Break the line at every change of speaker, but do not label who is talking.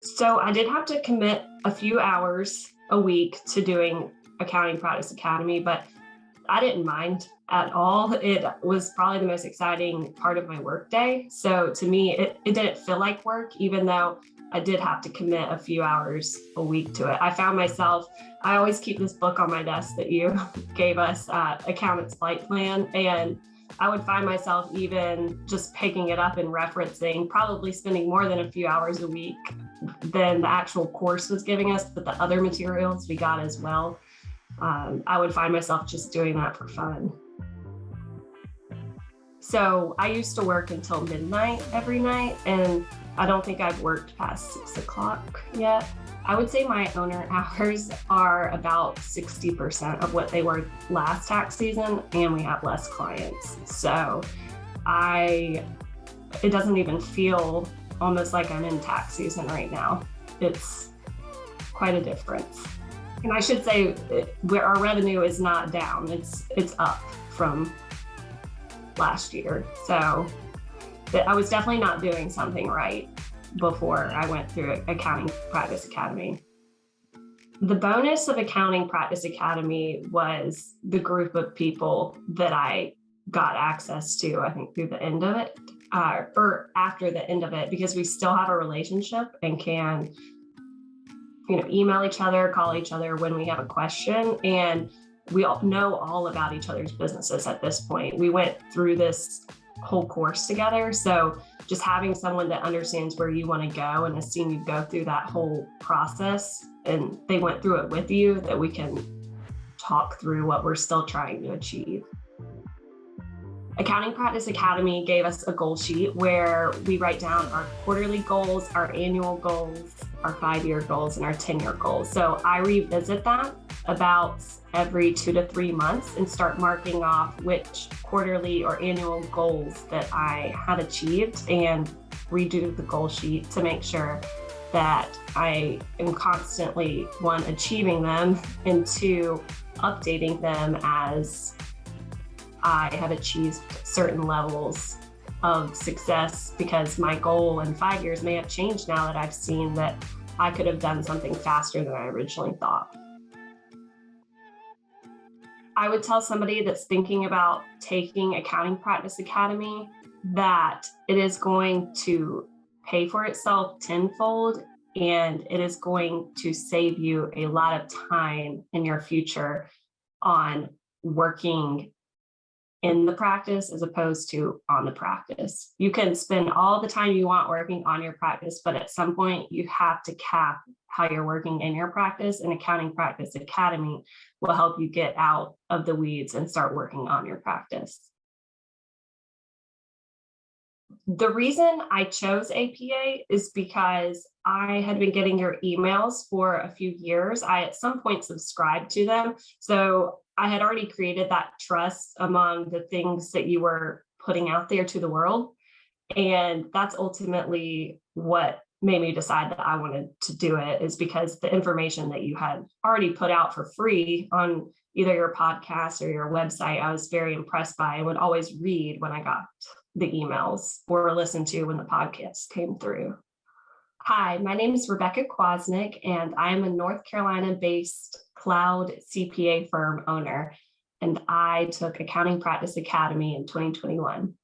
So I did have to commit a few hours a week to doing Accounting Practice Academy, but I didn't mind at all. It was probably the most exciting part of my workday. So to me, it didn't feel like work, even though I did have to commit a few hours a week to it. I found myself, I always keep this book on my desk that you gave us, Accountant's Flight Plan. And I would find myself even just picking it up and referencing, probably spending more than a few hours a week than the actual course was giving us, but the other materials we got as well. I would find myself just doing that for fun. So I used to work until midnight every night, and I don't think I've worked past 6 o'clock yet. I would say my owner hours are about 60% of what they were last tax season, and we have less clients. So it doesn't even feel almost like I'm in tax season right now. It's quite a difference. And I should say where our revenue is not down, it's up from last year. So I was definitely not doing something right before I went through Accounting Practice Academy. The bonus of Accounting Practice Academy was the group of people that I got access to, I think through the end of it, or after the end of it, because we still have a relationship and can email each other, call each other when we have a question, and we all know all about each other's businesses at this point. We went through this whole course together, so just having someone that understands where you want to go and has seen you go through that whole process and they went through it with you, that we can talk through what we're still trying to achieve. Accounting Practice Academy gave us a goal sheet where we write down our quarterly goals, our annual goals, our 5-year goals, and our 10-year goals. So I revisit that about every 2 to 3 months and start marking off which quarterly or annual goals that I had achieved and redo the goal sheet to make sure that I am constantly, 1, achieving them, and 2, updating them as I have achieved certain levels of success, because my goal in 5 years may have changed now that I've seen that I could have done something faster than I originally thought. I would tell somebody that's thinking about taking Accounting Practice Academy that it is going to pay for itself tenfold, and it is going to save you a lot of time in your future on working in the practice as opposed to on the practice. You can spend all the time you want working on your practice, but at some point you have to cap how you're working in your practice, and Accounting Practice Academy will help you get out of the weeds and start working on your practice. The reason I chose APA is because I had been getting your emails for a few years. I at some point subscribed to them. So I had already created that trust among the things that you were putting out there to the world. And that's ultimately what made me decide that I wanted to do it, is because the information that you had already put out for free on either your podcast or your website, I was very impressed by. I would always read when I got the emails or listen to when the podcast came through. Hi, my name is Rebecca Kwasnick, and I am a North Carolina-based cloud CPA firm owner, and I took Accounting Practice Academy in 2021.